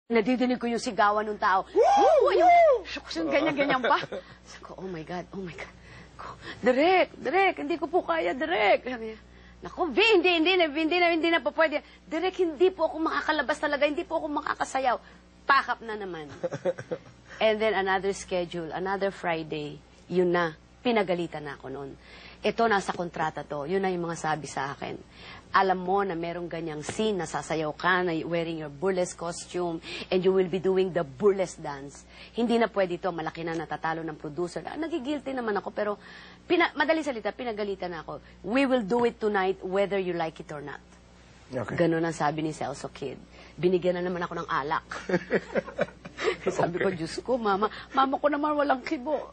Nadidinig ko yung sigawan ng tao. Woo! Yung ganyan-ganyan pa. Sabi ko, oh my God, oh my God. Direk, hindi ko po kaya, Direk. Sabi niya, naku, hindi na po pwede. Direk, hindi po ako makakalabas talaga, hindi po ako makakasayaw. Pakap na naman. And then another schedule, another Friday, yun na, pinagalitan na ako noon. Ito, nasa kontrata to. Yun na yung mga sabi sa akin. Alam mo na merong ganyang scene na sasayaw ka, na wearing your burlesque costume, and you will be doing the burlesque dance. Hindi na pwede ito, malaki na natatalo ng producer. Nagigilty naman ako, pero madali salita, pinagalitan na ako. We will do it tonight, whether you like it or not. Okay. Ganun ang sabi ni Celso Kid. Binigyan na naman ako ng alak. Sabi ko, Diyos ko, mama ko naman walang kibo.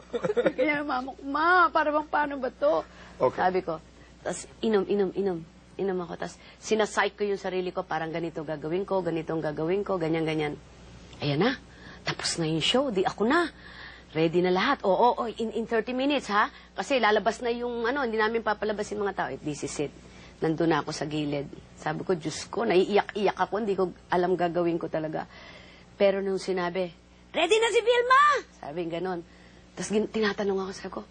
Kaya mama ko, para bang paano ba to? Okay. Sabi ko, tas inom ako. Tapos sinasike ko yung sarili ko, parang ganito gagawin ko, ganitong gagawin ko, ganyan-ganyan. Ayan na, tapos na yung show, di ako na. Ready na lahat. Oo, in 30 minutes, ha? Kasi lalabas na yung, hindi namin papalabas yung mga tao. This is it. Nandun na ako sa gilid. Sabi ko, Diyos ko, naiiyak-iyak ako, hindi ko alam gagawin ko talaga. Pero nung sinabi, ready na si Vilma! Sabi ganon. Tapos tinatanong ako, sabi ko,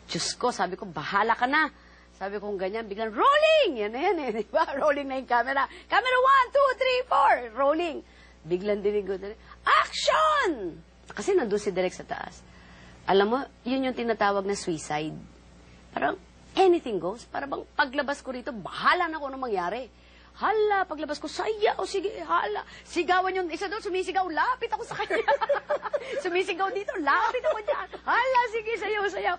Diyos ko, sabi ko, bahala ka na. Sabi ko ganyan, biglang rolling! Yan na yan eh, di ba? Rolling na yung camera. Camera 1, 2, 3, 4! Rolling. Biglang dinig ko, action! Kasi nandun si Direk sa taas. Alam mo, yun yung tinatawag na suicide. Parang anything goes. Parang bang paglabas ko rito, bahala na kung ano mangyari. Hala, paglabas ko, sayaw, sige, hala. Sigawan yung isa doon, sumisigaw, lapit ako sa kanya. Sumisigaw dito, lapit ako dyan. Hala, sige, sayaw.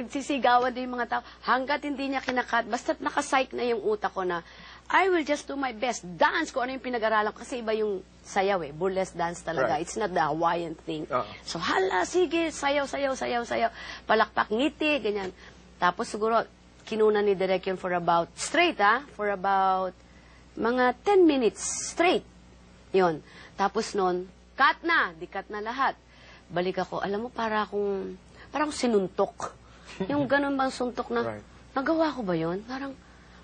Sisigawan din yung mga tao. Hanggat hindi niya kinakat, basta't nakasike na yung utak ko na, I will just do my best. Dance ko, ano yung pinag-aralan ko. Kasi iba yung sayaw eh, burlesque dance talaga. Right. It's not the Hawaiian thing. So, hala, sige, sayaw. Palakpak, ngiti, ganyan. Tapos siguro, kinuna ni Direk yun for about, for about mga 10 minutes straight. Yun. Tapos nun, cut na lahat. Balik ako, alam mo, para akong sinuntok. Yung ganun bang suntok na, nagawa ko ba yun? Parang,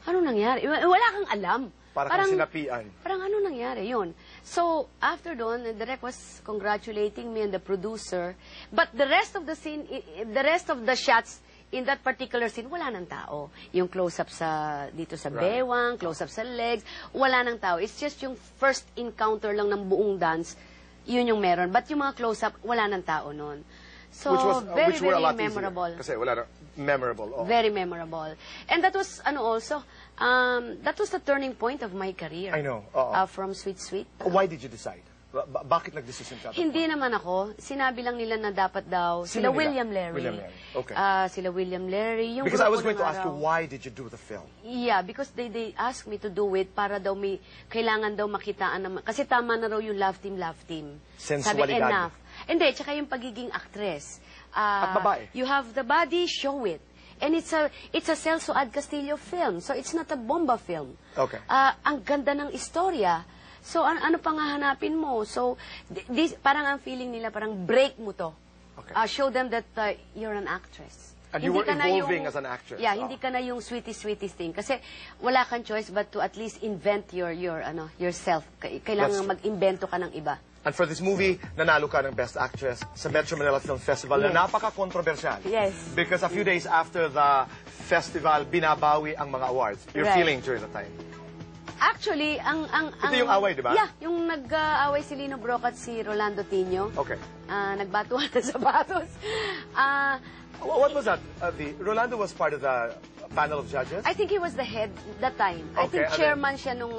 ano nangyari? Wala kang alam. Parang sinapian. Parang ano nangyari, yun. So, after doon, Direk was congratulating me and the producer. But the rest of the scene, the rest of the shots, in that particular scene, wala nang tao. Yung close-up dito sa bewang, close-up sa legs, wala nang tao. It's just yung first encounter lang ng buong dance, yun yung meron. But yung mga close-up, wala nang tao noon. So, very memorable. Kasi wala na, memorable. Very memorable. And that was, also, that was the turning point of my career. I know. From Sweet Sweet. Why did you decide? Bakit nag-decision ka? Hindi naman ako. Sinabi lang nila na dapat daw. Sila William Larry. Okay. Sila William Larry. Because I was going to ask you, why did you do the film? Yeah, because they asked me to do it para daw kailangan daw makitaan naman. Kasi tama na raw yung love team. Sabi, enough. Hindi, tsaka yung pagiging actress. At babae. You have the body, show it. And it's a Celso Ad Castillo film. So it's not a bomba film. Okay. Ang ganda ng istorya. So, ano pang hahanapin mo? So, parang ang feeling nila, parang break mo to. Okay. Show them that you're an actress. And you were evolving as an actress. Yeah, hindi ka na yung sweetie thing. Kasi wala kang choice but to at least invent yourself. Kailangan mag-invento ka ng iba. And for this movie, nanalo ka ng Best Actress sa Metro Manila Film Festival na napaka-controversial. Yes. Because a few days after the festival, binabawi ang mga awards. You're feeling during the time? Actually, ito yung away, di ba? Yeah, yung nag-away si Lino Broca at si Rolando Tino. Okay. Nagbatuhan na sapatos. What was that? Rolando was part of the panel of judges? I think he was the head that time. I think chairman siya nung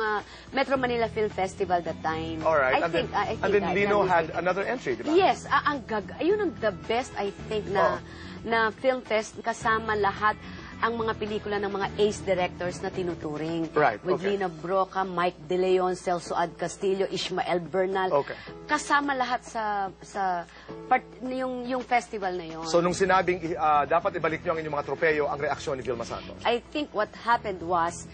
Metro Manila Film Festival that time. Alright. I think. And then Lino had another entry, di ba? Yes. Yun ang the best, I think, na film fest kasama lahat ang mga pelikula ng mga ace directors na tinuturing. Right, With Lino Broca, Mike De Leon, Celso Ad Castillo, Ishmael Bernal. Okay. Kasama lahat yung festival na yun. So, nung sinabing dapat ibalik niyo ang inyong mga tropeyo, ang reaksyon ni Vilma Santos? I think what happened was,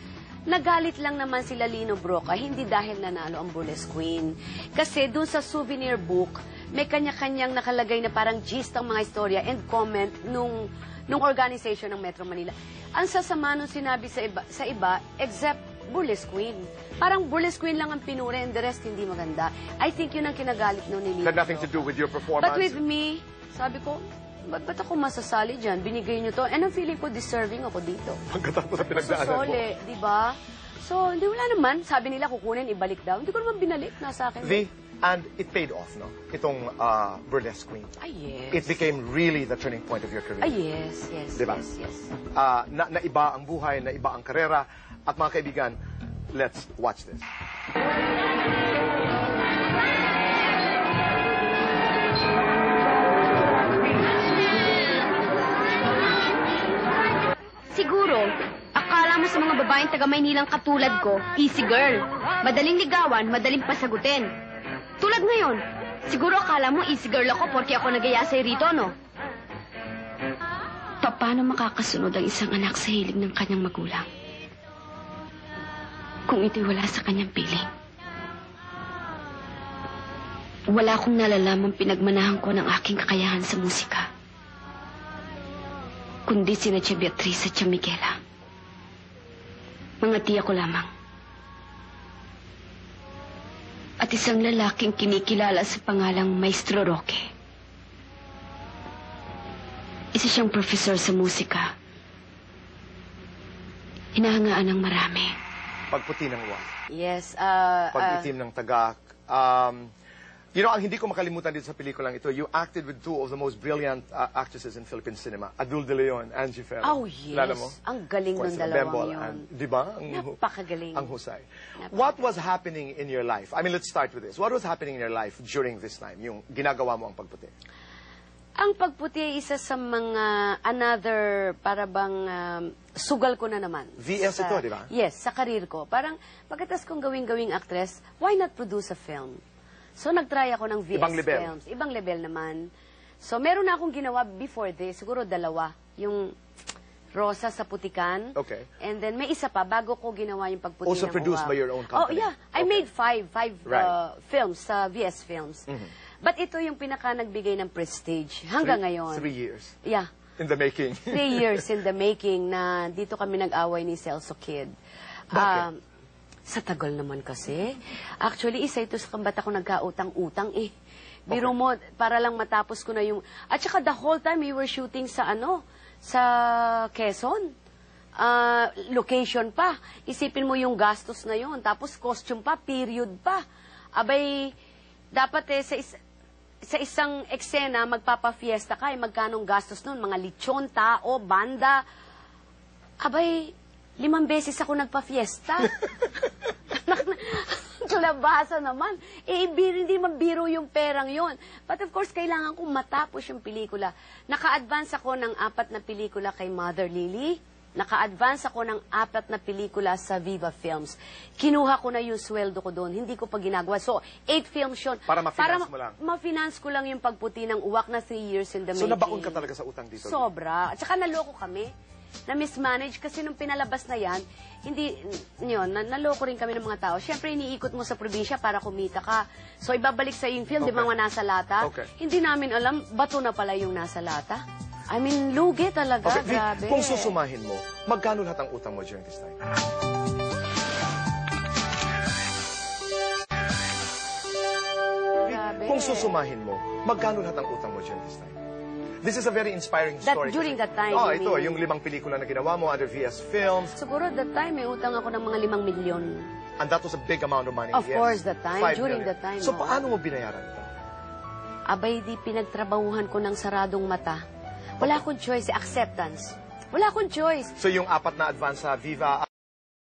nagalit lang naman sila Lino Broca, hindi dahil nanalo ang Burlesque Queen. Kasi dun sa souvenir book, may kanya-kanyang nakalagay na parang gist ang mga istorya and comment nung organization ng Metro Manila. Ang sasama nung sinabi sa iba, except burlesque queen. Parang burlesque queen lang ang pinuri and the rest hindi maganda. I think yun ang kinagalit no ni Lily. Had nothing to do with your performance? But with me, sabi ko, ba't ako masasali dyan? Binigay niyo to. And ang feeling ko, deserving ako dito. Pagkatapos sa pinagdaanan mo. Susole, di ba? So, hindi wala naman. Sabi nila, kukunin, ibalik daw. Hindi ko naman binalik. Nasa akin. And it paid off, no? Itong burlesque queen. Ay, yes. It became really the turning point of your career. Ay, yes, yes, Diba? yes. Naiba ang buhay, naiba ang karera. At mga kaibigan, let's watch this. Siguro, akala mo sa mga babaeng taga Maynilang katulad ko, easy girl. Madaling ligawan, madaling pasagutin. Tulad ngayon, siguro akala mo easy girl ako porque ako nagaya sa'yo rito, no? Paano makakasunod ang isang anak sa hilig ng kanyang magulang? Kung ito'y wala sa kanyang piling. Wala akong nalalamang pinagmanahan ko ng aking kakayahan sa musika. Kundi sina Tia Beatriz at Tia Miguela. Mga tiya ko lamang. At isang lalaking kinikilala sa pangalang Maestro Roque. Isa siyang profesor sa musika. Hinahangaan ng marami. Pagputi ng uwan. Yes. Pag-itim ng tagak. Ang hindi ko makalimutan dito sa pelikulang ito, you acted with two of the most brilliant actresses in Philippine cinema. Adul De Leon, Angie Ferro. Oh, yes. Lala mo? Ang galing Of course, ng dalawang Bembol yun. and, di ba? Napakagaling. Ang husay. What was happening in your life? I mean, let's start with this. What was happening in your life during this time? Yung ginagawa mo ang pagputi. Ang pagputi ay isa sa mga para bang sugal ko na naman. VS ito, di ba? Yes, sa karir ko. Parang pagkatas kong gawing actress, why not produce a film? So, nag-try ako ng VS Ibang level. films. Ibang level naman. So, meron na akong ginawa before this. Siguro dalawa. Yung Rosa sa Putikan. Okay. And then, may isa pa, bago ko ginawa yung pagputi Also ng produced Uwak. by your own Oh, company? yeah. I made five Right. films sa VS Films. But ito yung pinaka nagbigay ng prestige. Hanggang ngayon. 3 years Yeah. in the making. 3 years in the making na dito kami nag-away ni Celso Kid. Bakit? Sa tagal naman kasi. Actually, isa ito sa kambat ako nagkautang-utang eh. Biro mo, para lang matapos ko na yung... At saka the whole time we were shooting sa sa Quezon. Location pa. Isipin mo yung gastos na yun. Tapos costume pa, period pa. Abay, dapat sa isang eksena, magpapafiesta ka, magkanong gastos nun? Mga lechon, tao, banda. Abay, 5 beses ako nagpa-fiesta. Labasa naman. Hindi mabiro yung perang yon. But of course, kailangan kong matapos yung pelikula. Naka-advance ako ng 4 na pelikula kay Mother Lily. Naka-advance ako ng 4 na pelikula sa Viva Films. Kinuha ko na yung sweldo ko doon. Hindi ko pa ginagawa. So, 8 films yun. Para ma-finance mo lang. Ma-finance ko lang yung pagputi ng Uwak na 3 years in the making. So, nabaon ka talaga sa utang dito? Sobra. At saka naloko kami. Na-mismanage kasi nung pinalabas na yan, naloko rin kami ng mga tao. Siyempre, iniikot mo sa probinsya para kumita ka. So, ibabalik sa yung film, di ba nga nasa lata? Okay. Hindi namin alam, bato na pala yung nasa lata. I mean, lugi talaga, Okay, grabe. kung susumahin mo, magkano lahat ang utang mo during this time? Grabe. Kung susumahin mo, magkano lahat ang utang mo during this time? This is a very inspiring story. During that time, Oh, you ito, mean? yung 5 pelikula na ginawa mo under VS Films. Siguro that time, may utang ako ng mga 5 milyon. And that was a big amount of money. Of yes. course, that time. 5 During million. that time, So, oo. paano mo binayaran ito? Abay, di pinagtrabahuhan ko ng saradong mata. Wala akong choice, acceptance. Wala akong choice. So, yung 4 na advance sa Viva